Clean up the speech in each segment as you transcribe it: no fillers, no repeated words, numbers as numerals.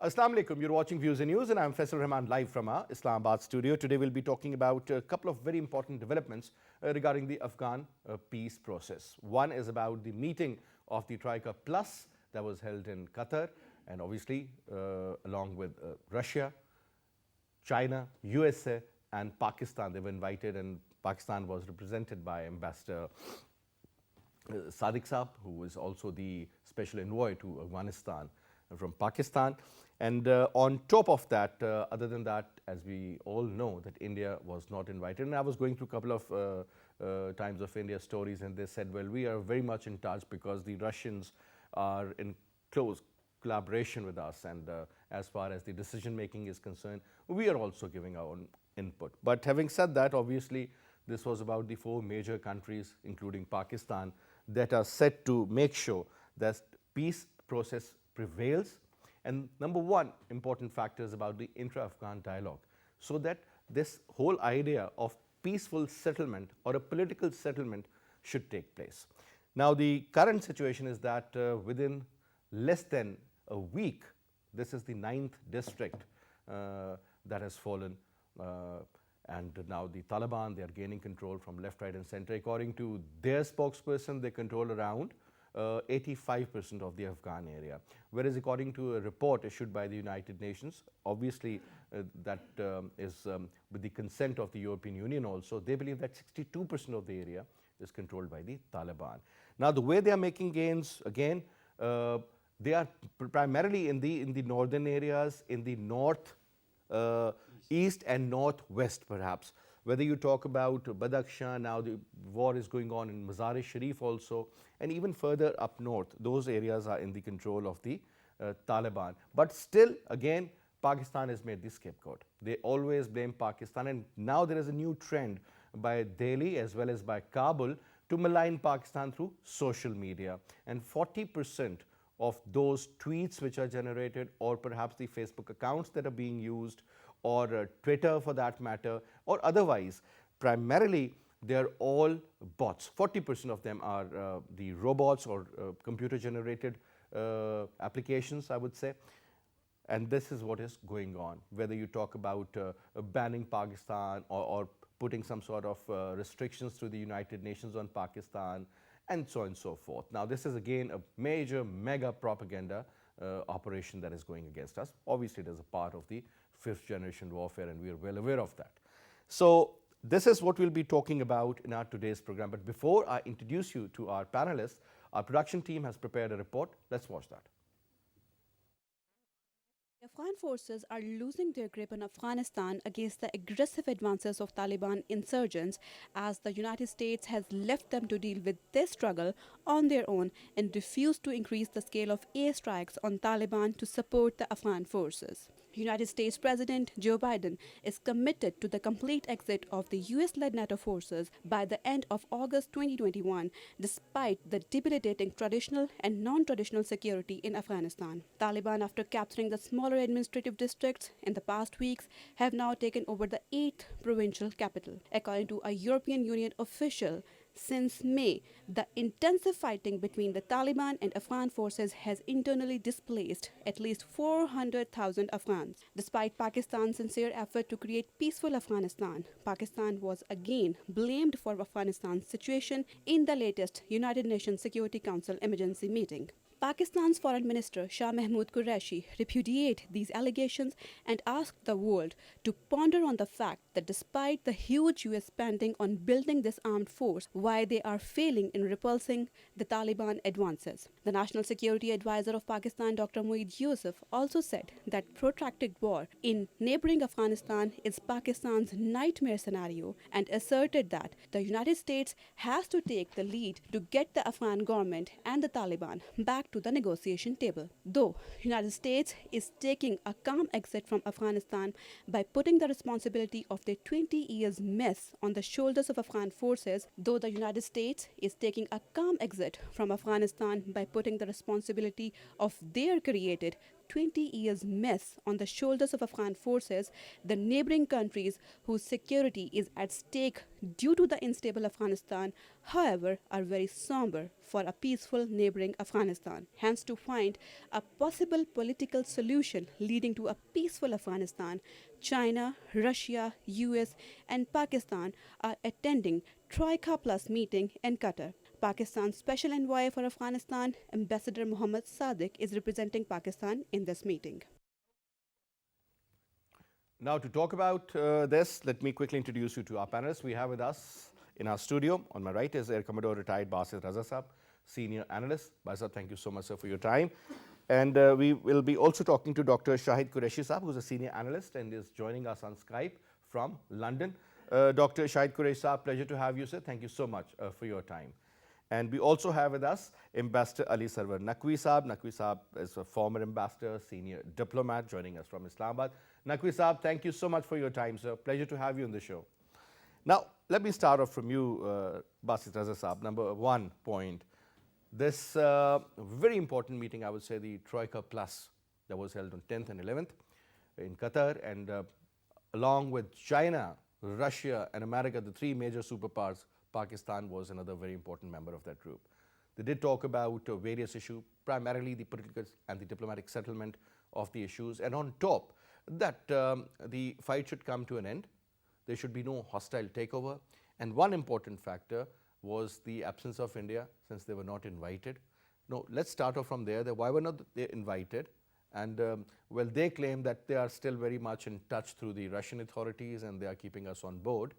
Assalamu alaikum. You're watching Views and News, and I'm Faisal Rehman live from our Islamabad studio. Today we'll be talking about a couple of very important developments regarding the Afghan peace process. One is about the meeting of the Trioka Plus that was held in Qatar, and obviously along with Russia, China, USA, and Pakistan. They were invited, and Pakistan was represented by Ambassador Sadiq Saab, who was also the special envoy to Afghanistan from Pakistan. And on top of that, other than that, as we all know, that India was not invited. And I was going through a couple of Times of India stories, and they said, well, we are very much in touch because the Russians are in close collaboration with us, and as far as the decision making is concerned, we are also giving our own input. But having said that, obviously this was about the four major countries, including Pakistan, that are set to make sure that peace process prevails. And number one important factor is about the intra-Afghan dialogue, so that this whole idea of peaceful settlement or a political settlement should take place. Now, the current situation is that within less than a week, this is the 9th district that has fallen, and now the Taliban, they are gaining control from left, right and center. According to their spokesperson, they control around 85% of the Afghan area, whereas according to a report issued by the United Nations, obviously that is with the consent of the European Union also, they believe that 62% of the area is controlled by the Taliban. Now, the way they are making gains, again, they are primarily in the northern areas, in the north, east and northwest perhaps. Whether you talk about Badakhshan, now the war is going on in Mazar-e-Sharif also, and even further up north, those areas are in the control of the Taliban. But still, again, Pakistan has made the scapegoat. They always blame Pakistan, and now there is a new trend by Delhi as well as by Kabul to malign Pakistan through social media. And 40% of those tweets which are generated, or perhaps the Facebook accounts that are being used, or Twitter for that matter, or otherwise, primarily they are all bots. 40% of them are the robots or computer generated applications, I would say. And this is what is going on, whether you talk about banning Pakistan or putting some sort of restrictions through the United Nations on Pakistan, and so on and so forth. Now, this is again a major mega propaganda operation that is going against us. Obviously, it is a part of the 5th generation warfare, and we are well aware of that. So this is what we'll be talking about in our today's program. But before I introduce you to our panelists, our production team has prepared a report. Let's watch that. Afghan forces are losing their grip on Afghanistan against the aggressive advances of Taliban insurgents, as the United States has left them to deal with this struggle on their own and refused to increase the scale of airstrikes on Taliban to support the Afghan forces. United States President Joe Biden is committed to the complete exit of the US-led NATO forces by the end of August 2021, despite the debilitating traditional and non-traditional security in Afghanistan. Taliban, after capturing the smaller administrative districts in the past weeks, have now taken over the 8th provincial capital. According to a European Union official, since May, the intensive fighting between the Taliban and Afghan forces has internally displaced at least 400,000 Afghans. Despite Pakistan's sincere effort to create peaceful Afghanistan, Pakistan was again blamed for Afghanistan's situation in the latest United Nations Security Council emergency meeting. Pakistan's Foreign Minister Shah Mahmood Qureshi repudiated these allegations and asked the world to ponder on the fact that despite the huge US spending on building this armed force, why they are failing in repulsing the Taliban advances. The National Security Advisor of Pakistan, Dr. Moeed Yusuf, also said that protracted war in neighboring Afghanistan is Pakistan's nightmare scenario, and asserted that the United States has to take the lead to get the Afghan government and the Taliban back to the negotiation table. Though United States is taking a calm exit from Afghanistan by putting the responsibility of their 20 years mess on the shoulders of Afghan forces, though the United States is taking a calm exit from Afghanistan by putting the responsibility of their created 20 years mess on the shoulders of Afghan forces, the neighboring countries whose security is at stake due to the unstable Afghanistan, however, are very somber for a peaceful neighboring Afghanistan. Hence, to find a possible political solution leading to a peaceful Afghanistan, China, Russia, US, and Pakistan are attending Troika Plus meeting in Qatar. Pakistan's special envoy for Afghanistan, Ambassador Mohammad Sadiq, is representing Pakistan in this meeting. Now, to talk about this, let me quickly introduce you to our panelists. We have with us in our studio, on my right is Air Commodore retired Basit Raza Sahab, Senior Analyst. Basit, thank you so much, sir, for your time. And we will be also talking to Dr. Shahid Qureshi Sahab, who's a Senior Analyst and is joining us on Skype from London. Dr. Shahid Qureshi Sahab, pleasure to have you, sir. Thank you so much for your time. And we also have with us Ambassador Ali Sarwar Naqvi Sahab. Naqvi Sahab is a former ambassador, senior diplomat, joining us from Islamabad. Naqvi Sahab, thank you so much for your time, sir. Pleasure to have you on the show. Now, let me start off from you, Basit Raza Sahab. Number one point, this very important meeting, I would say the Troika Plus that was held on 10th and 11th in Qatar, and along with China, Russia and America, the three major superpowers, Pakistan was another very important member of that group. They did talk about various issues, primarily the political and the diplomatic settlement of the issues, and on top that the fight should come to an end. There should be no hostile takeover. And one important factor was the absence of India, since they were not invited. No, let's start off from there. Why were not they invited? And well, they claim that they are still very much in touch through the Russian authorities and they are keeping us on board.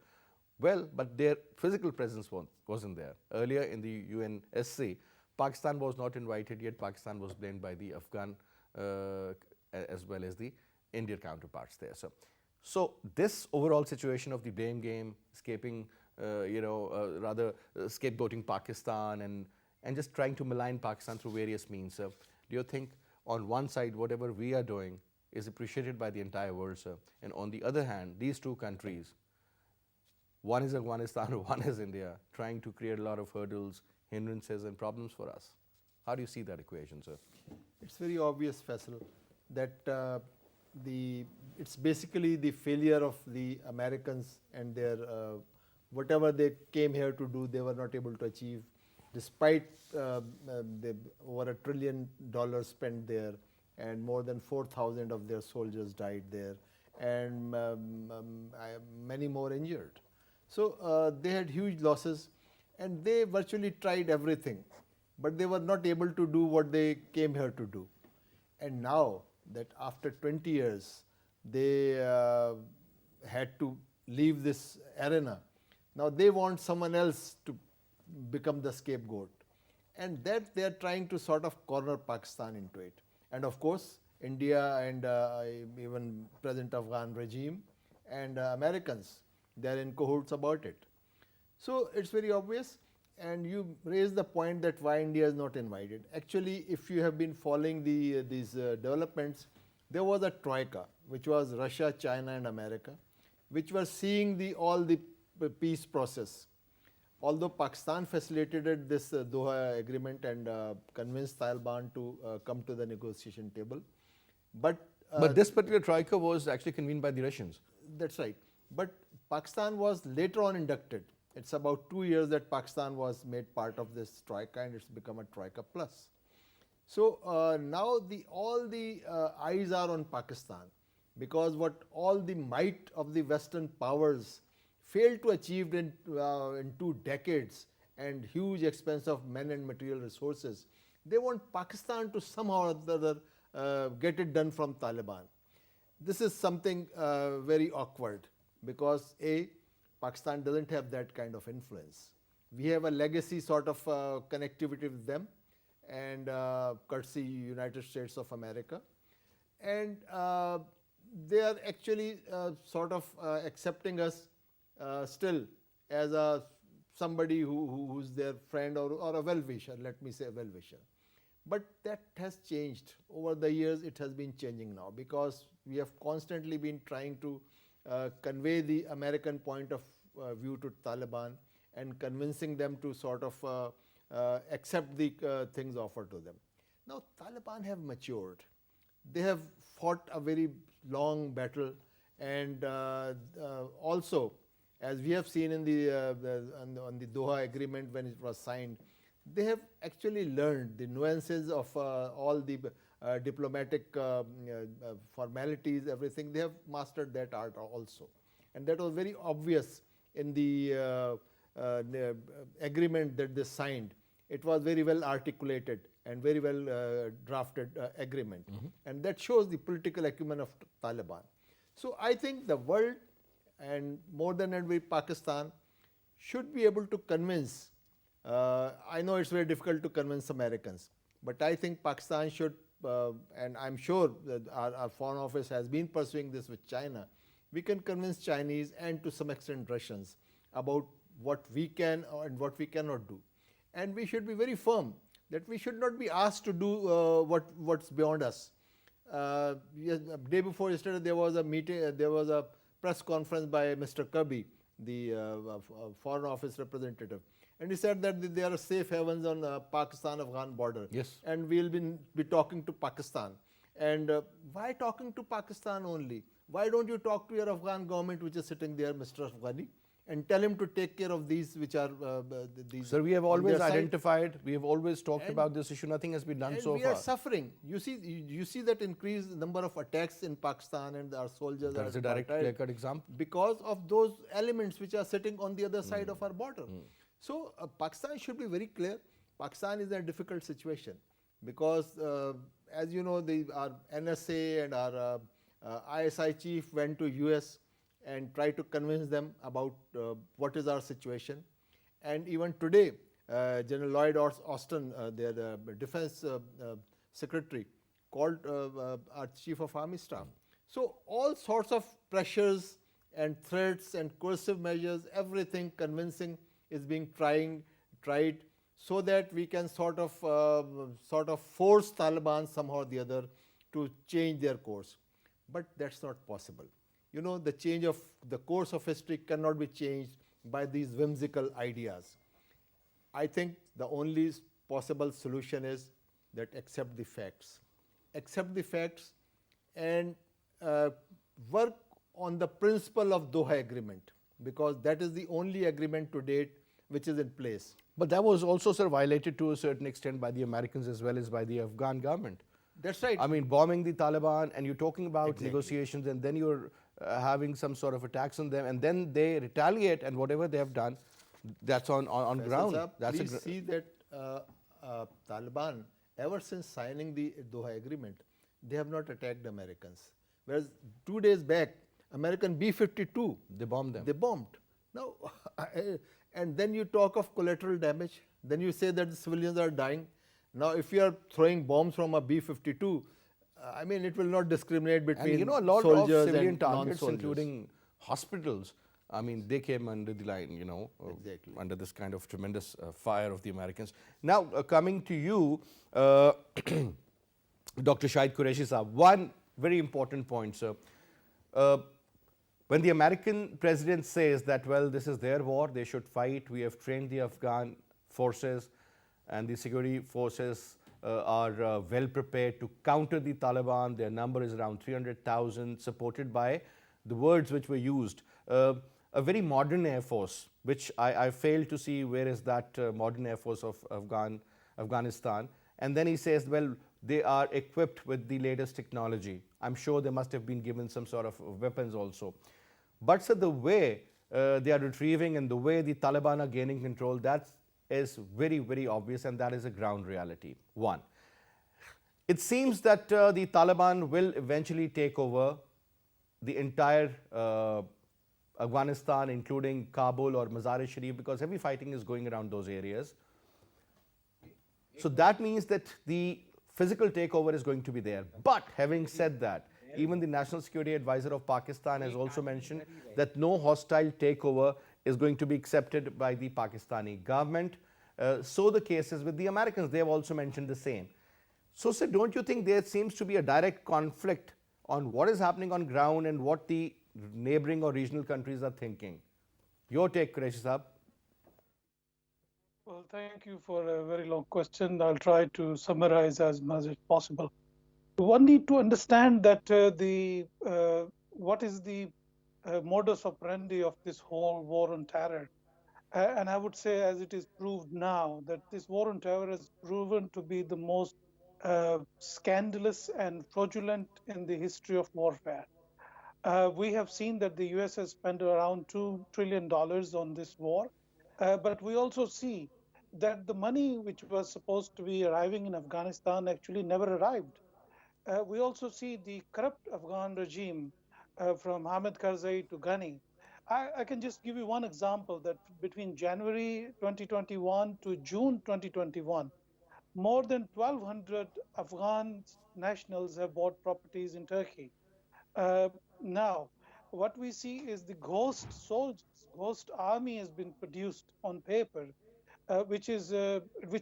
Well, but their physical presence wasn't there. Earlier in the UNSC, Pakistan was not invited, yet Pakistan was blamed by the Afghan as well as the Indian counterparts there. So this overall situation of the blame game, escaping, rather scapegoating Pakistan and just trying to malign Pakistan through various means, do you think on one side, whatever we are doing is appreciated by the entire world, sir? And on the other hand, these two countries, one is Afghanistan, one is India, trying to create a lot of hurdles, hindrances and problems for us. How do you see that equation, sir? It's very obvious, Faisal, that it's basically the failure of the Americans and their whatever they came here to do, they were not able to achieve, despite over $1 trillion spent there, and more than 4,000 of their soldiers died there, and many more injured. So they had huge losses, and they virtually tried everything, but they were not able to do what they came here to do. And now that after 20 years, they had to leave this arena, now they want someone else to become the scapegoat. And that they are trying to sort of corner Pakistan into it. And of course, India and even present Afghan regime and Americans, they are in cahoots about it. So it's very obvious. And you raise the point that why India is not invited. Actually, if you have been following these developments, there was a troika, which was Russia, China and America, which were seeing all the peace process. Although Pakistan facilitated this Doha agreement and convinced Taliban to come to the negotiation table. But this particular troika was actually convened by the Russians. That's right. But Pakistan was later on inducted. It's about 2 years that Pakistan was made part of this troika, and it's become a troika plus. So now all the eyes are on Pakistan, because what all the might of the Western powers failed to achieve in 2 decades and huge expense of men and material resources, they want Pakistan to somehow or other get it done from Taliban. This is something very awkward, because Pakistan doesn't have that kind of influence. We have a legacy sort of connectivity with them, and courtesy United States of America. And they are actually sort of accepting us still as somebody who's their friend or a well-wisher, let me say a well-wisher. But that has changed. Over the years, it has been changing now, because we have constantly been trying to convey the American point of view to Taliban and convincing them to sort of accept the things offered to them. Now, Taliban have matured. they have fought a very long battle, and also, as we have seen in on the Doha agreement when it was signed, they have actually learned the nuances of all the diplomatic formalities, everything. They have mastered that art also, and that was very obvious in the agreement that they signed. It was very well articulated and very well drafted agreement, and that shows the political acumen of Taliban. So I think the world, and more than ever Pakistan, should be able to convince. I know it's very difficult to convince Americans, but I think Pakistan should, and I'm sure that our Foreign Office has been pursuing this with China. We can convince Chinese and to some extent Russians about what we can and what we cannot do. And we should be very firm that we should not be asked to do what's beyond us. Day before yesterday, there was a meeting, there was a press conference by Mr. Kirby, the Foreign Office representative, and he said that there are safe havens on Pakistan-Afghan border. Yes. And we'll be talking to Pakistan. And why talking to Pakistan only? Why don't you talk to your Afghan government, which is sitting there, Mr. Afghani, and tell him to take care of these which are these. Sir, we have on their always side. identified, we have always talked And- about this issue. Nothing has been done And so we far. are suffering. You see that increased number of attacks in Pakistan, and our soldiers That are is a direct, martyred clear-cut example. because of those elements which are sitting on the other side of our border. So Pakistan should be very clear. Pakistan is in a difficult situation because, as you know, our NSA and our ISI chief went to US and tried to convince them about what is our situation. And even today, General Lloyd Austin, their defense secretary, called our chief of army staff. So all sorts of pressures and threats and coercive measures, everything convincing is being tried so that we can sort of force Taliban somehow or the other to change their course. But that's not possible. You know, the course of history cannot be changed by these whimsical ideas. I think the only possible solution is that accept the facts. Accept the facts and work on the principle of Doha Agreement, because that is the only agreement to date which is in place. But that was also, sir, violated to a certain extent by the Americans as well as by the Afghan government. That's right. I mean, bombing the Taliban, and you're talking about Exactly. negotiations, and then you're having some sort of attacks on them, and then they retaliate, and whatever they have done, that's on Faisal ground. Saab, That's please see that Taliban, ever since signing the Doha Agreement, they have not attacked Americans. Whereas 2 days back, American B-52, they bombed them. they bombed. Now, and then you talk of collateral damage. Then you say that the civilians are dying. Now, if you are throwing bombs from a B-52, I mean, it will not discriminate between And you know, a lot of soldiers civilian and targets, non-soldiers. including hospitals, I mean, they came under the line, you know, Exactly. under this kind of tremendous fire of the Americans. Now, coming to you, Dr. Shahid Qureshi sir, one very important point, sir. When the American president says that, well, this is their war, they should fight, we have trained the Afghan forces, and the security forces are well prepared to counter the Taliban. Their number is around 300,000, supported by the words which were used. A very modern air force, which I fail to see where is that modern air force of Afghanistan. And then he says, well, they are equipped with the latest technology. I'm sure they must have been given some sort of weapons also. But sir, the way they are retrieving and the way the Taliban are gaining control, that is very, very obvious, and that is a ground reality. One, it seems that the Taliban will eventually take over the entire Afghanistan, including Kabul or Mazar-e-Sharif, because heavy fighting is going around those areas. So that means that the physical takeover is going to be there. But having said that, even the National Security Advisor of Pakistan has also mentioned that no hostile takeover is going to be accepted by the Pakistani government. So the case is with the Americans. They have also mentioned the same. So, sir, don't you think there seems to be a direct conflict on what is happening on ground and what the neighboring or regional countries are thinking? Your take, Qureshi Saab. Well, thank you for a very long question. I'll try to summarize as much as possible. One need to understand that what is the modus operandi of this whole war on terror. And I would say, as it is proved now, that this war on terror has proven to be the most scandalous and fraudulent in the history of warfare. We have seen that the US has spent around $2 trillion on this war, but we also see that the money which was supposed to be arriving in Afghanistan actually never arrived. We also see the corrupt Afghan regime from Hamid Karzai to Ghani. I can just give you one example that between January 2021 to June 2021, more than 1,200 Afghan nationals have bought properties in Turkey. Now, what we see is the ghost soldiers, ghost army has been produced on paper, which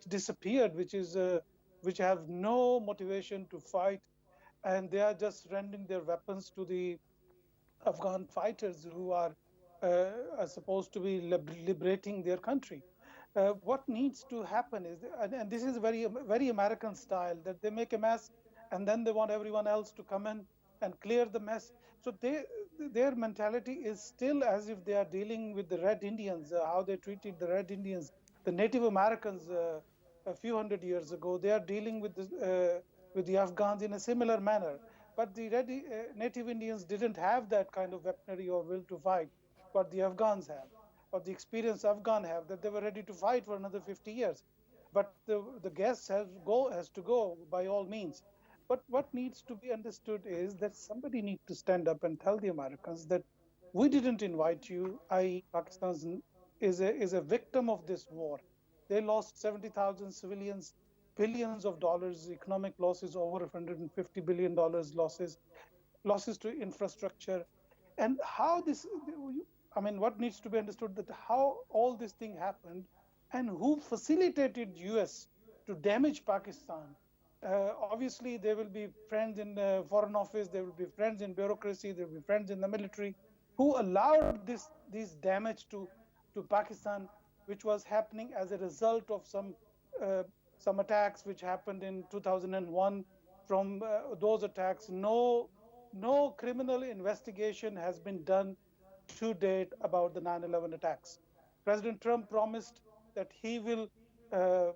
disappeared, which have no motivation to fight, and they are just rendering their weapons to the Afghan fighters who are supposed to be liberating their country. What needs to happen is, and this is very American style, that they make a mess and then they want everyone else to come in and clear the mess. So their mentality is still as if they are dealing with the Red Indians, how they treated the Red Indians, the Native Americans a few hundred years ago. They are dealing with the Afghans in a similar manner. But the Native Indians didn't have that kind of weaponry or will to fight, what the Afghans have, or the experience Afghan have, that they were ready to fight for another 50 years. But the guest has to go by all means. But what needs to be understood is that somebody needs to stand up and tell the Americans that we didn't invite you, i.e. Pakistan is a victim of this war. They lost 70,000 civilians, billions of dollars, economic losses, over $150 billion losses to infrastructure. And how this, I mean, what needs to be understood that how all this thing happened and who facilitated US to damage Pakistan. Obviously, there will be friends in the foreign office, there will be friends in bureaucracy, there will be friends in the military who allowed this damage to Pakistan, which was happening as a result of some attacks which happened in 2001. From those attacks, no criminal investigation has been done to date about the 9/11 attacks. President Trump promised that uh,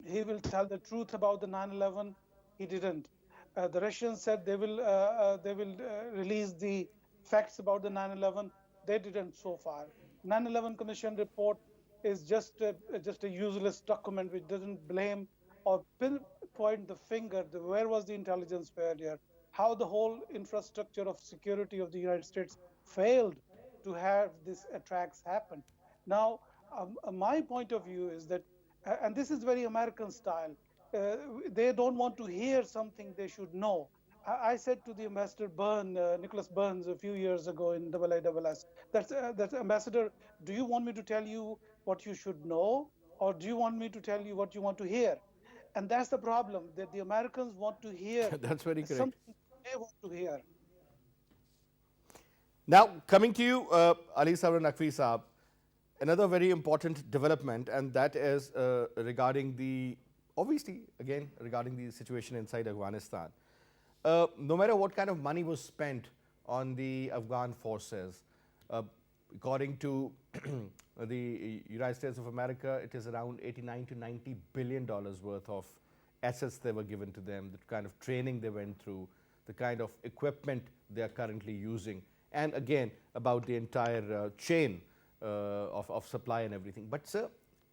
he will tell the truth about the 9/11. He didn't. The Russians said they will release the facts about the 9/11. They didn't so far. 9/11 Commission report is just a useless document which doesn't blame or point the finger. Where was the intelligence failure? How the whole infrastructure of security of the United States failed to have these attacks happen. Now, my point of view is that, and this is very American style, they don't want to hear something they should know. I said to the Ambassador Nicholas Burns, a few years ago in IISS, that Ambassador, do you want me to tell you what you should know, or do you want me to tell you what you want to hear? And that's the problem, that the Americans want to hear That's very correct. something they want to hear. Now, coming to you, Ali Sarwar Naqvi Saab, another very important development, and that is regarding the, obviously, again, regarding the situation inside Afghanistan. No matter what kind of money was spent on the Afghan forces, according to the United States of America, it is around 89 to 90 billion dollars worth of assets they were given to them, the kind of training they went through, the kind of equipment they are currently using, and again about the entire chain of supply and everything. But sir,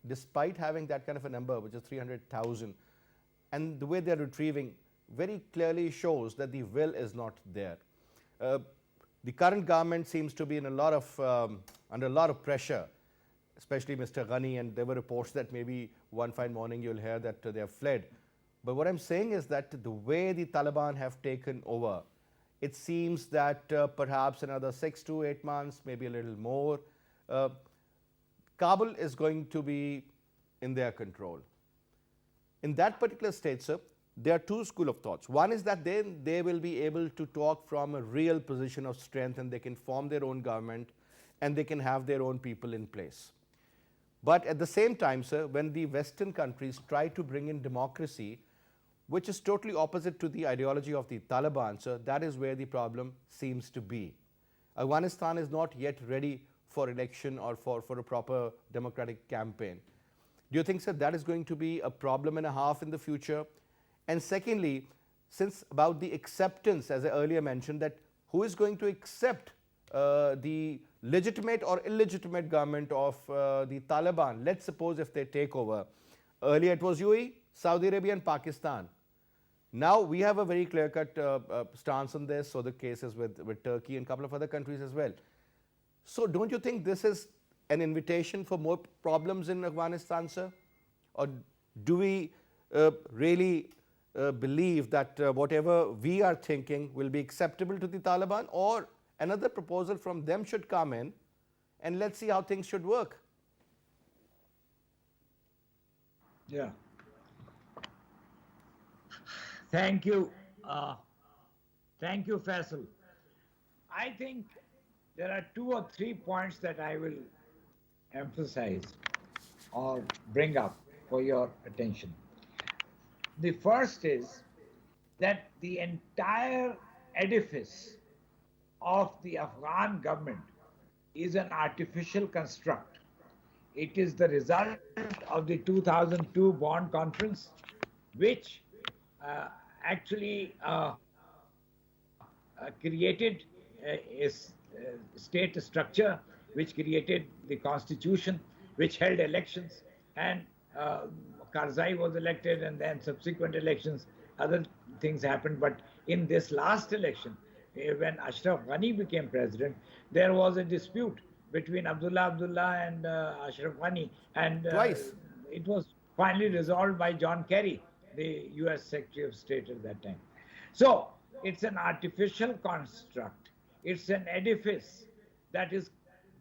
despite having that kind of a number, which is 300,000, and the way they are retrieving very clearly shows that the will is not there. The current government seems to be in a lot of under a lot of pressure, especially Mr. Ghani, and there were reports that maybe one fine morning you'll hear that they have fled. But what I'm saying is that the way the Taliban have taken over, it seems that perhaps another 6 to 8 months, maybe a little more, Kabul is going to be in their control. In that particular state, sir, there are two schools of thoughts. One is that then they will be able to talk from a real position of strength, and they can form their own government and they can have their own people in place. But at the same time, sir, when the Western countries try to bring in democracy, which is totally opposite to the ideology of the Taliban. So that is where the problem seems to be. Afghanistan is not yet ready for election or for a proper democratic campaign. Do you think, sir, that is going to be a problem and a half in the future? And secondly, since about the acceptance, as I earlier mentioned, that who is going to accept the legitimate or illegitimate government of the Taliban, let's suppose if they take over. Earlier it was UAE, Saudi Arabia and Pakistan. Now we have a very clear-cut stance on this, so the cases with Turkey and a couple of other countries as well. So don't you think this is an invitation for more problems in Afghanistan, sir? Or do we really believe that whatever we are thinking will be acceptable to the Taliban, or another proposal from them should come in and let's see how things should work? Yeah. Thank you. Thank you, Faisal. I think there are 2 or 3 points that I will emphasize or bring up for your attention. The first is that the entire edifice of the Afghan government is an artificial construct. It is the result of the 2002 Bonn Conference, which actually created a state structure, which created the constitution, which held elections, and Karzai was elected, and then subsequent elections, other things happened. But in this last election, when Ashraf Ghani became president, there was a dispute between Abdullah and Ashraf Ghani, and Twice. it was finally resolved by John Kerry, the US Secretary of State at that time. So it's an artificial construct. It's an edifice that is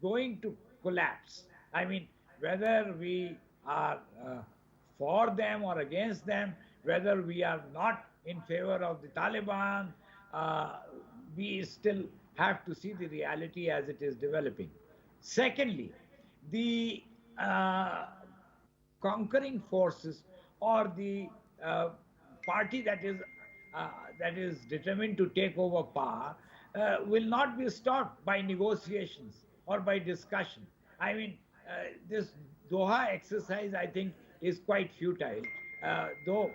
going to collapse. I mean, whether we are for them or against them, whether we are not in favor of the Taliban, we still have to see the reality as it is developing. Secondly, the conquering forces or the party that is determined to take over power will not be stopped by negotiations or by discussion. I mean, this Doha exercise, I think, is quite futile. Though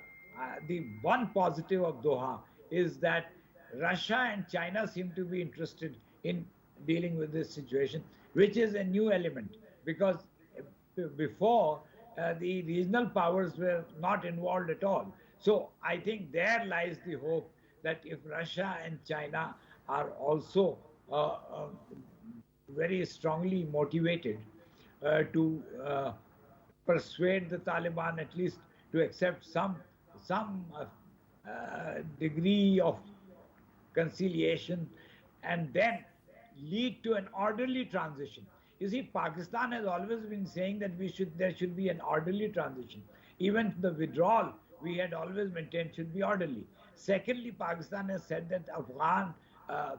the one positive of Doha is that Russia and China seem to be interested in dealing with this situation, which is a new element, because before the regional powers were not involved at all. So I think there lies the hope that if Russia and China are also very strongly motivated to persuade the Taliban at least to accept some degree of conciliation and then lead to an orderly transition. You see, Pakistan has always been saying that there should be an orderly transition. Even the withdrawal, we had always maintained should be orderly. Secondly, Pakistan has said that Afghan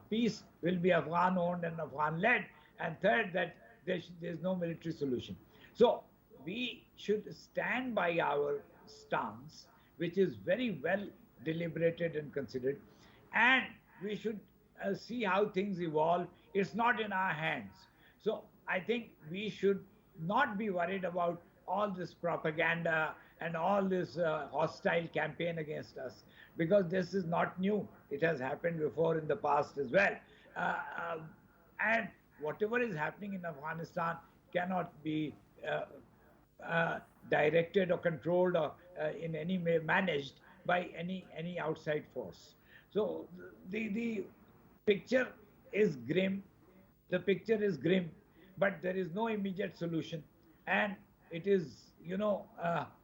peace will be Afghan owned and Afghan led. And third, that there's no military solution. So we should stand by our stance, which is very well deliberated and considered, and we should see how things evolve. It's not in our hands. So I think we should not be worried about all this propaganda and all this hostile campaign against us, because this is not new. It has happened before in the past as well. And whatever is happening in Afghanistan cannot be directed or controlled or in any way managed by any outside force. So the picture is grim. The picture is grim, but there is no immediate solution, and it is,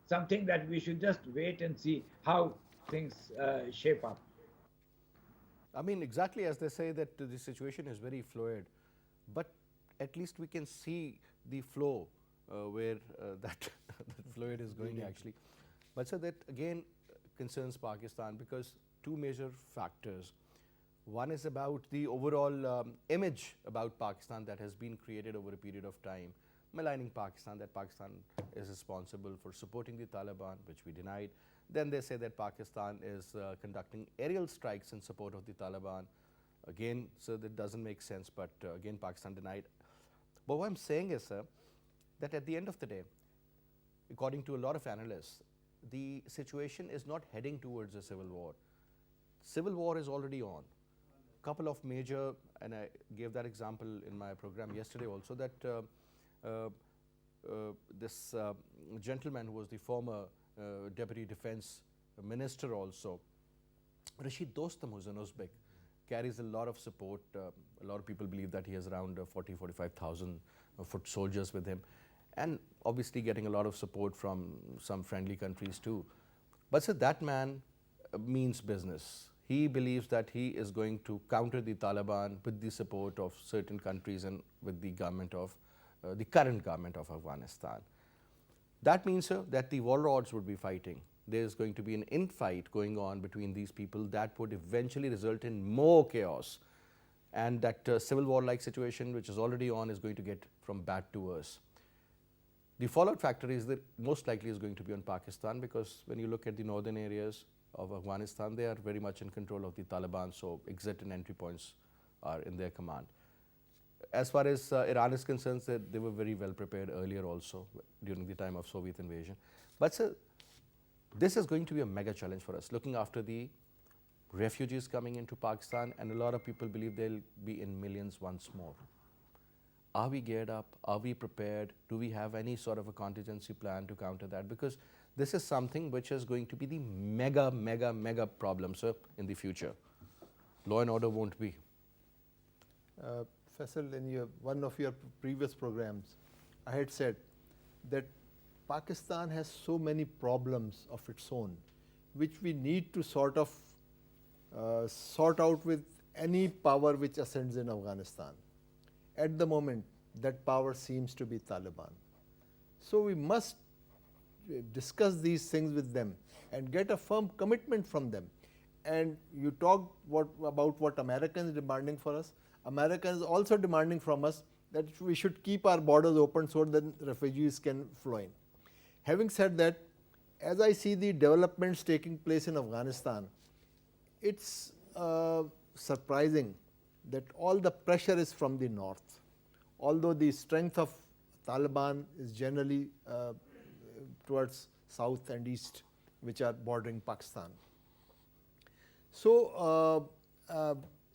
something that we should just wait and see how things shape up. I mean, exactly as they say that the situation is very fluid, but at least we can see the flow where that fluid is going actually. But so that again concerns Pakistan, because two major factors. One is about the overall image about Pakistan that has been created over a period of time. maligning Pakistan, that Pakistan is responsible for supporting the Taliban, which we denied. Then they say that Pakistan is conducting aerial strikes in support of the Taliban. Again, so that doesn't make sense, but again, Pakistan denied. But what I'm saying is, sir, that at the end of the day, according to a lot of analysts, the situation is not heading towards a civil war. Civil war is already on. Couple of major, and I gave that example in my program yesterday also, that this gentleman who was the former deputy defense minister also, Rashid Dostum, who's an Uzbek, carries a lot of support. A lot of people believe that he has around 45,000 foot soldiers with him, and obviously getting a lot of support from some friendly countries too. But so that man means business. He believes that he is going to counter the Taliban with the support of certain countries and with the government of the current government of Afghanistan. That means, sir, that the warlords would be fighting. There is going to be an infight going on between these people that would eventually result in more chaos, and that civil war-like situation, which is already on, is going to get from bad to worse. The fallout factor is that most likely is going to be on Pakistan, because when you look at the northern areas of Afghanistan, they are very much in control of the Taliban, so exit and entry points are in their command. As far as Iran is concerned, they were very well prepared earlier also during the time of Soviet invasion. But sir, this is going to be a mega challenge for us, looking after the refugees coming into Pakistan, and a lot of people believe they'll be in millions once more. Are we geared up? Are we prepared? Do we have any sort of a contingency plan to counter that? Because this is something which is going to be the mega problem, sir, in the future. Law and order won't be. Faisal, in one of your previous programs, I had said that Pakistan has so many problems of its own, which we need to sort out with any power which ascends in Afghanistan. At the moment, that power seems to be Taliban. So we must discuss these things with them and get a firm commitment from them. And you talked about what America is demanding for us. America is also demanding from us that we should keep our borders open so that refugees can flow in. Having said that, as I see the developments taking place in Afghanistan, it's surprising that all the pressure is from the north, although the strength of Taliban is generally towards south and east, which are bordering Pakistan. So,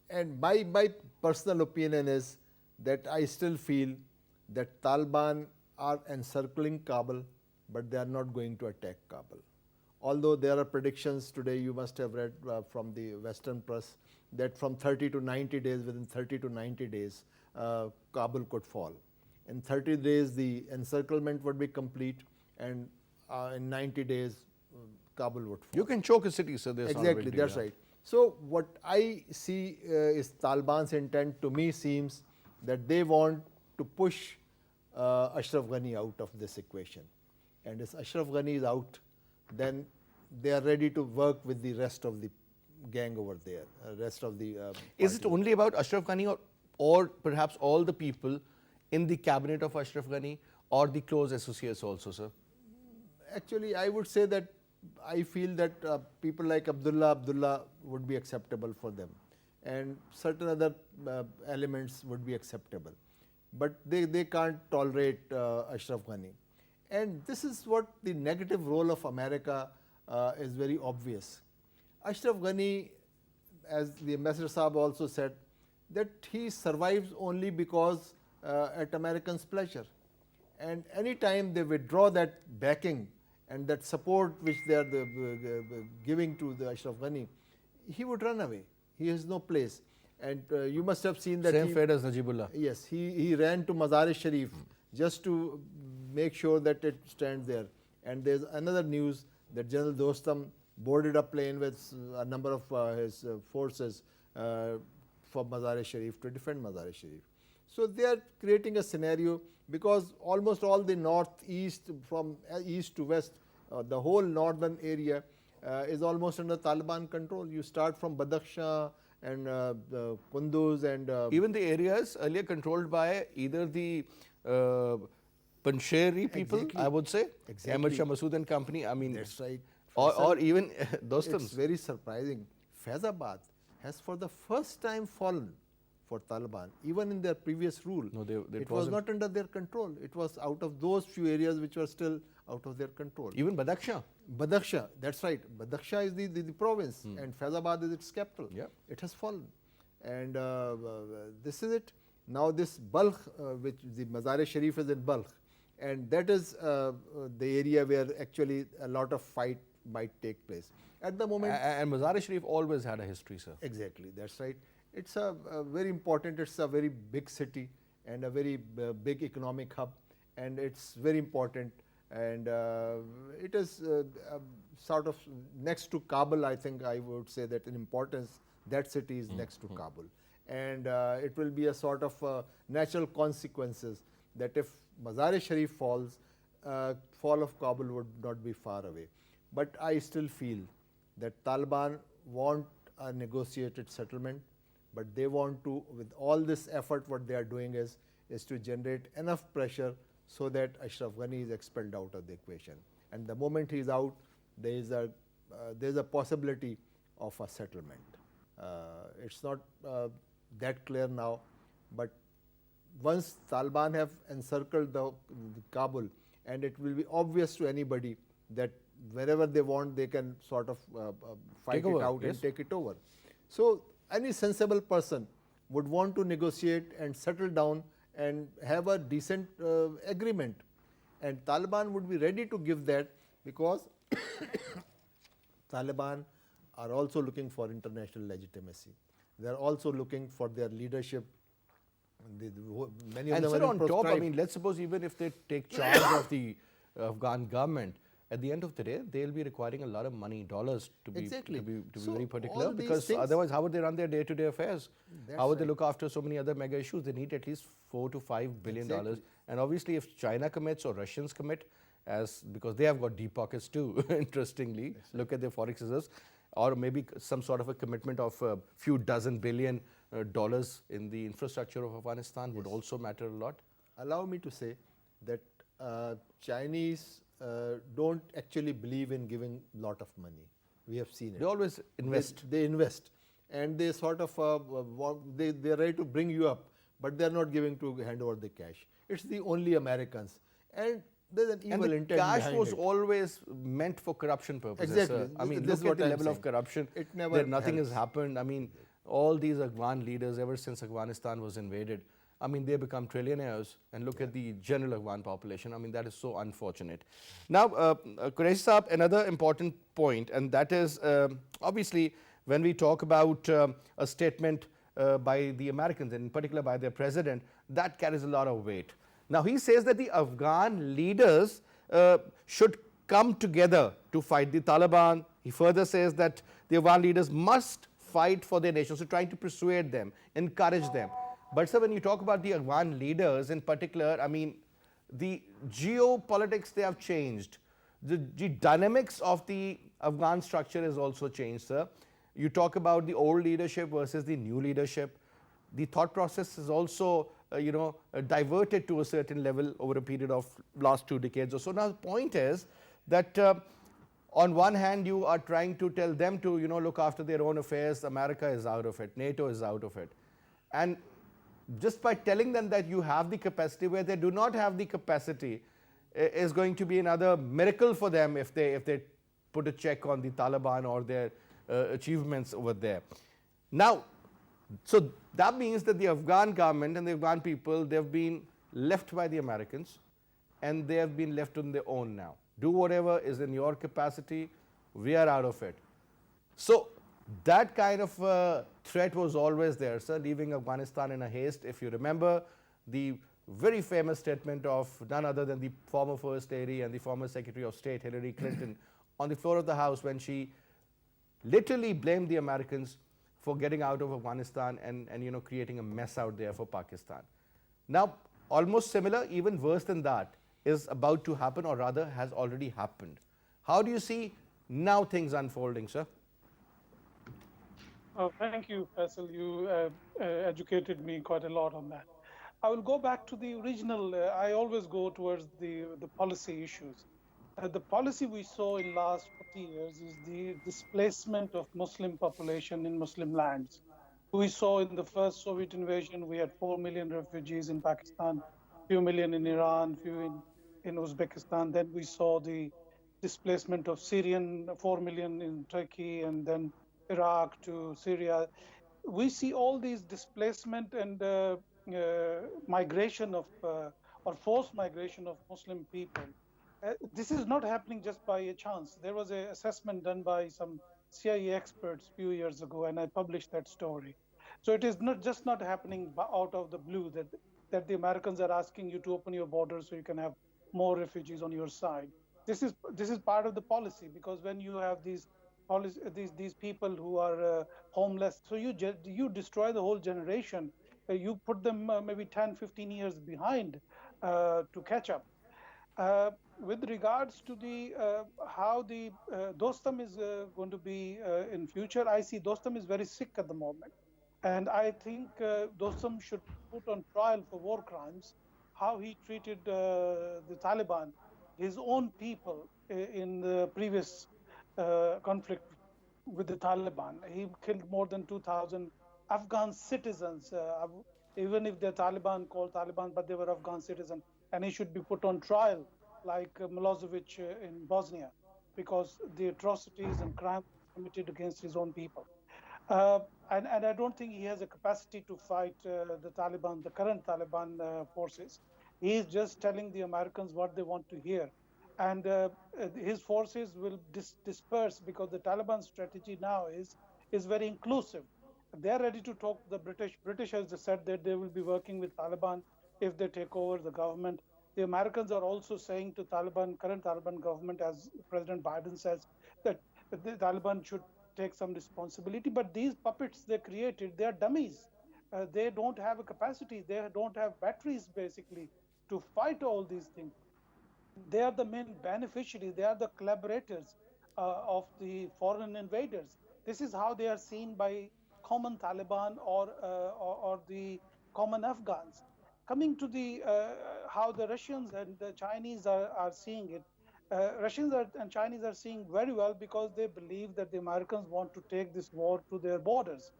and my personal opinion is that I still feel that Taliban are encircling Kabul, but they are not going to attack Kabul. Although there are predictions today, you must have read from the Western press, that from 30 to 90 days, within 30 to 90 days, Kabul could fall. In 30 days, the encirclement would be complete, and in 90 days, Kabul would fall. You can choke a city, sir. Exactly, that's right. So what I see is Taliban's intent, to me, seems that they want to push Ashraf Ghani out of this equation. And if Ashraf Ghani is out, then they are ready to work with the rest of the gang over there, rest of the Is it only about Ashraf Ghani, or perhaps all the people in the cabinet of Ashraf Ghani, or the close associates also, sir? Actually, I would say that I feel that people like Abdullah would be acceptable for them, and certain other elements would be acceptable. But they can't tolerate Ashraf Ghani. And this is what the negative role of America is very obvious. Ashraf Ghani, as the Ambassador Saab also said, that he survives only because at Americans' pleasure. And any time they withdraw that backing and that support which they are giving to the Ashraf Ghani, he would run away. He has no place. And you must have seen that. Same fate as Najibullah. Yes, he ran to Mazar-e-Sharif just to make sure that it stands there. And there's another news that General Dostum boarded a plane with a number of his forces for Mazar-e-Sharif to defend Mazar-e-Sharif. So they are creating a scenario, because almost all the northeast, from east to west, the whole northern area is almost under Taliban control. You start from Badakhshan and Kunduz and even the areas earlier controlled by either the Panjshiri people, Exactly. I would say. Exactly. Ahmad Shah Massoud and company. I mean, That's right. or Faisal, even it's Dostans. very surprising. Faizabad has for the first time fallen for Taliban, even in their previous rule. No, it was wasn't. not under their control. It was out of those few areas which were still out of their control. Even Badakhshan. Badakhshan, that's right. Badakhshan is the province and Faizabad is its capital. Yeah. It has fallen. And this is it. Now this Balkh, which the Mazar-e-Sharif is in Balkh, and that is the area where actually a lot of fight might take place. At the moment, And Mazar-e-Sharif always had a history, sir. exactly, that's right. It's a very important, it's a very big city and a very big economic hub, and it's very important. And it is sort of next to Kabul. I think I would say that in importance, that city is next to Kabul. And it will be a sort of natural consequences that if Mazar-e-Sharif falls, fall of Kabul would not be far away. But I still feel that Taliban want a negotiated settlement, but they want to, with all this effort, what they are doing is to generate enough pressure so that Ashraf Ghani is expelled out of the equation. And the moment he is out, there is a possibility of a settlement. It's not that clear now, but once Taliban have encircled the Kabul, and it will be obvious to anybody that wherever they want, they can sort of fight it out and take it over. So any sensible person would want to negotiate and settle down and have a decent agreement. And Taliban would be ready to give that because Taliban are also looking for international legitimacy. They are also looking for their leadership. Many of And them sir, are on top, I proscribed. mean, let's suppose even if they take charge of the Afghan government, at the end of the day, they'll be requiring a lot of money, dollars, to be Exactly. to be So very particular, all these because things- otherwise, how would they run their day-to-day affairs? That's How would they right. look after so many other mega issues? They need at least $4 to $5 billion. And obviously, if China commits or Russians commit, because they have got deep pockets too, interestingly, look at their forex reserves, or maybe some sort of a commitment of a few dozen billion dollars in the infrastructure of Afghanistan would also matter a lot. Allow me to say that Chinese don't actually believe in giving lot of money. We have seen it. They always invest. They invest, and they sort of they're ready to bring you up, but they're not giving to hand over the cash. It's the only Americans, and there's an evil And the intent cash behind was it. always meant for corruption purposes. Exactly. I mean, This is look at what the I'm level of saying. corruption. It never There nothing has helps. happened. I mean, all these Afghan leaders, ever since Afghanistan was invaded, I mean, they become trillionaires. And look at the general Afghan population. I mean, that is so unfortunate. Now, Qureshi Saab, another important point, and that is obviously when we talk about a statement by the Americans, and in particular by their president, that carries a lot of weight. Now, he says that the Afghan leaders should come together to fight the Taliban. He further says that the Afghan leaders must fight for their nation, so trying to persuade them, encourage them. But sir, when you talk about the Afghan leaders in particular, I mean, the geopolitics, they have changed. The dynamics of the Afghan structure has also changed, sir. You talk about the old leadership versus the new leadership. The thought process is also, diverted to a certain level over a period of last 2 decades or so. Now, the point is that on one hand, you are trying to tell them to, look after their own affairs. America is out of it. NATO is out of it. And just by telling them that you have the capacity where they do not have the capacity is going to be another miracle for them if they put a check on the Taliban or their achievements over there. Now, so that means that the Afghan government and the Afghan people, they've been left by the Americans and they have been left on their own now. Do whatever is in your capacity, we are out of it. So that kind of threat was always there, sir, leaving Afghanistan in a haste. If you remember the very famous statement of none other than the former First Lady and the former Secretary of State, Hillary Clinton, on the floor of the House when she literally blamed the Americans for getting out of Afghanistan and creating a mess out there for Pakistan. Now, almost similar, even worse than that, is about to happen, or rather has already happened. How do you see now things unfolding, sir? Thank you, Faisal. You educated me quite a lot on that. I will go back to the original. I always go towards the policy issues. The policy we saw in last 40 years is the displacement of Muslim population in Muslim lands. We saw in the first Soviet invasion, we had 4 million refugees in Pakistan, few million in Iran, few in Uzbekistan. Then we saw the displacement of Syrian, 4 million in Turkey, and then Iraq to Syria. We see all these displacement and migration of or forced migration of Muslim people. This is not happening just by a chance. There was an assessment done by some CIA experts a few years ago, and I published that story. So it is not just not happening out of the blue that the Americans are asking you to open your borders so you can have more refugees on your side. This is part of the policy, because when you have these people who are homeless, so you destroy the whole generation. You put them maybe 10, 15 years behind to catch up. With regards to the how the Dostum is going to be in future, I see Dostum is very sick at the moment, and I think Dostum should put on trial for war crimes, how he treated the Taliban, his own people in the previous conflict with the Taliban. He killed more than 2,000 Afghan citizens, even if they're Taliban, called Taliban, but they were Afghan citizens, and he should be put on trial like Milosevic in Bosnia, because the atrocities and crimes committed against his own people. And I don't think he has a capacity to fight the Taliban, the current Taliban forces. He is just telling the Americans what they want to hear. And his forces will disperse, because the Taliban strategy now is very inclusive. They are ready to talk to the British. British has said that they will be working with Taliban if they take over the government. The Americans are also saying to Taliban, current Taliban government, as President Biden says, that the Taliban should take some responsibility. But these puppets they created, they are dummies. They don't have a capacity. They don't have batteries, basically, to fight all these things. They are the main beneficiaries. They are the collaborators of the foreign invaders. This is how they are seen by common Taliban or the common Afghans. Coming to the how the Russians and the Chinese are seeing it, Russians and Chinese are seeing very well, because they believe that the Americans want to take this war to their borders,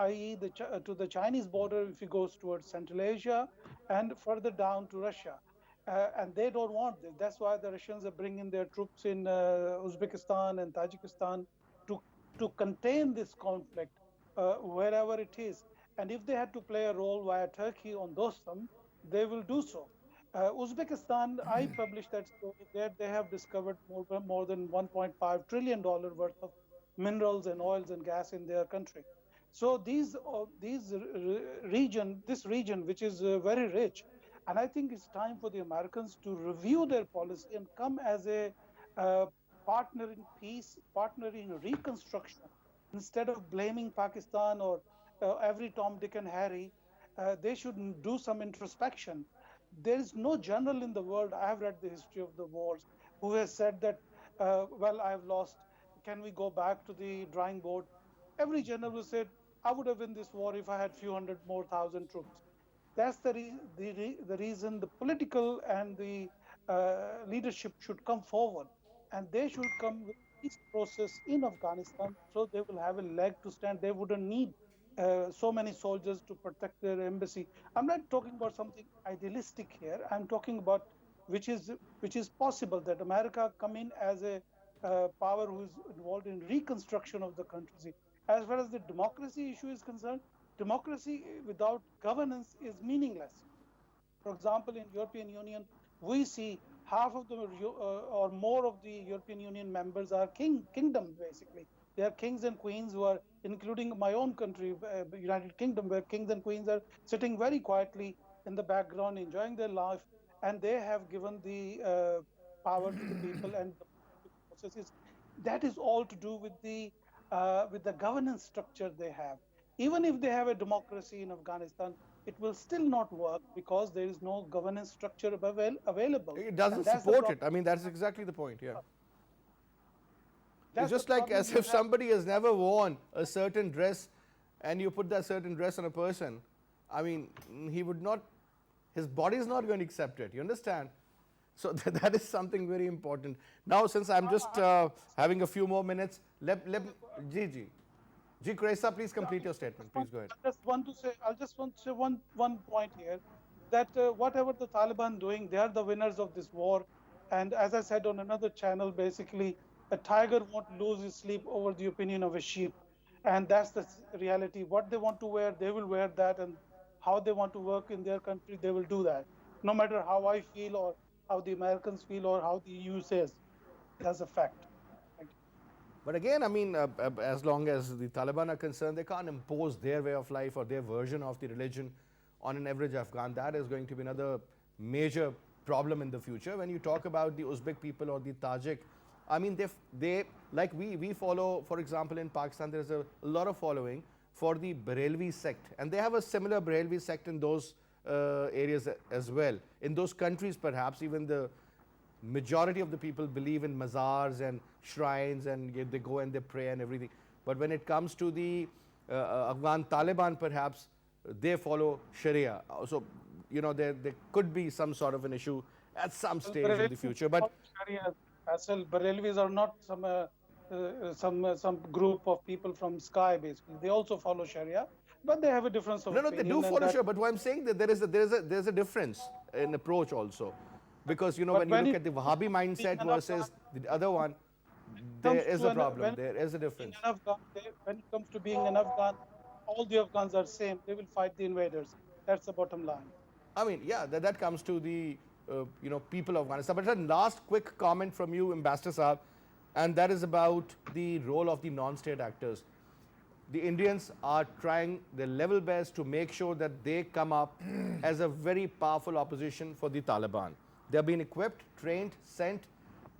i.e. to the Chinese border if it goes towards Central Asia and further down to Russia. And they don't want this. That's why the Russians are bringing their troops in Uzbekistan and Tajikistan to contain this conflict wherever it is. And if they had to play a role via Turkey on Dostum, they will do so. Uzbekistan, I published that story there. They have discovered more than $1.5 trillion worth of minerals and oils and gas in their country. So this region, which is very rich, and I think it's time for the Americans to review their policy and come as a partner in peace, partner in reconstruction, instead of blaming Pakistan or every Tom, Dick, and Harry. They should do some introspection. There is no general in the world, I have read the history of the wars, who has said that, well, I've lost, can we go back to the drawing board? Every general will say, I would have won this war if I had few hundred more thousand troops. That's the reason the political and the leadership should come forward, and they should come with peace process in Afghanistan, so they will have a leg to stand. They wouldn't need so many soldiers to protect their embassy. I'm not talking about something idealistic here. I'm talking about which is possible, that America come in as a power who is involved in reconstruction of the country. As far as the democracy issue is concerned, democracy without governance is meaningless. For example, in European Union, we see half of the or more of the European Union members are kingdoms, basically. They are kings and queens who are, including my own country, United Kingdom, where kings and queens are sitting very quietly in the background, enjoying their life, and they have given the power to the people and the processes. That is all to do with the governance structure they have. Even if they have a democracy in Afghanistan, it will still not work, because there is no governance structure available. It doesn't support it. I mean, that's exactly the point, yeah. It's just like as if somebody has never worn a certain dress and you put that certain dress on a person. I mean, he would not his body is not going to accept it. You understand? So that is something very important. Now, since I'm just having a few more minutes, let Ji, Qureshi, please complete your statement. Please go ahead. I just want to say one point here, that whatever the Taliban doing, they are the winners of this war. And as I said on another channel, basically, a tiger won't lose his sleep over the opinion of a sheep. And that's the reality. What they want to wear, they will wear that. And how they want to work in their country, they will do that. No matter how I feel or how the Americans feel or how the EU says. That's a fact. Thank you. But again, I mean, as long as the Taliban are concerned, they can't impose their way of life or their version of the religion on an average Afghan. That is going to be another major problem in the future. When you talk about the Uzbek people or the Tajik, I mean, they like we follow, for example, in Pakistan, there's a lot of following for the Barelvi sect. And they have a similar Barelvi sect in those areas as well. In those countries, perhaps, even the majority of the people believe in mazars and shrines, and they go and they pray and everything. But when it comes to the Afghan Taliban, perhaps they follow Sharia. So, you know, there could be some sort of an issue at some stage in the future. But Sharia, as well, Barelvis are not some group of people from Sky. Basically, they also follow Sharia, but they have a difference of no, they opinion. do follow Sharia. But what I'm saying that there's a difference in approach also, because you know when you look at the Wahhabi mindset versus the other one, there is a problem. There is a difference. When it comes to being an Afghan, all the Afghans are same. They will fight the invaders. That's the bottom line. I mean, yeah, that comes to the you know, people of Afghanistan. But a last quick comment from you, Ambassador Saab, and that is about the role of the non-state actors. The Indians are trying their level best to make sure that they come up as a very powerful opposition for the Taliban. They have been equipped, trained, sent.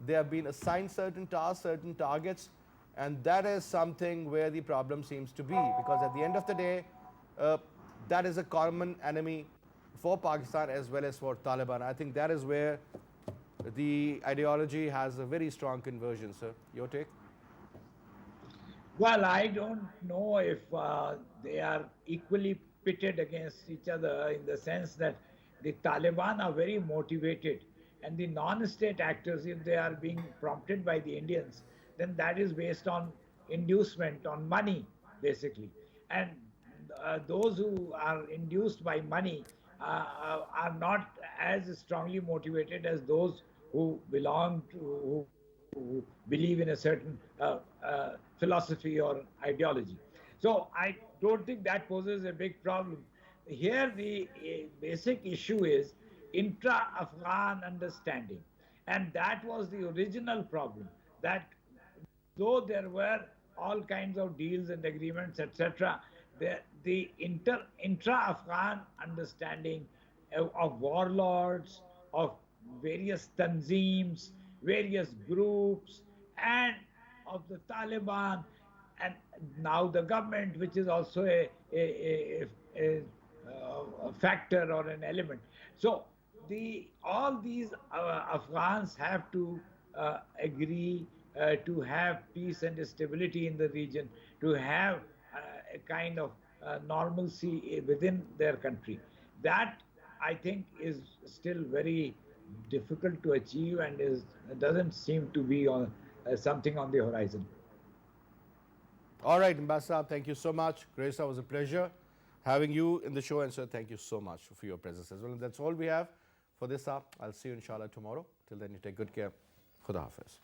They have been assigned certain tasks, certain targets, and that is something where the problem seems to be, because at the end of the day, that is a common enemy for Pakistan as well as for Taliban. I think that is where the ideology has a very strong conversion, sir. Your take? Well, I don't know if they are equally pitted against each other, in the sense that the Taliban are very motivated, and the non-state actors, if they are being prompted by the Indians, then that is based on inducement, on money, basically. And those who are induced by money are not as strongly motivated as those who belong to, who believe in a certain philosophy or ideology. So I don't think that poses a big problem. Here the basic issue is intra-Afghan understanding. And that was the original problem, that though there were all kinds of deals and agreements, etc., the intra-Afghan understanding of warlords, of various tanzeems, various groups, and of the Taliban, and now the government, which is also a factor or an element. So all these Afghans have to agree to have peace and stability in the region, to have a kind of normalcy within their country. That, I think, is still very difficult to achieve, and doesn't seem to be on something on the horizon. All right, Ambassador, thank you so much. Grace, it was a pleasure having you in the show, and sir, thank you so much for your presence as well. And that's all we have for this hour. I'll see you inshallah tomorrow. Till then, you take good care. Khuda Hafiz.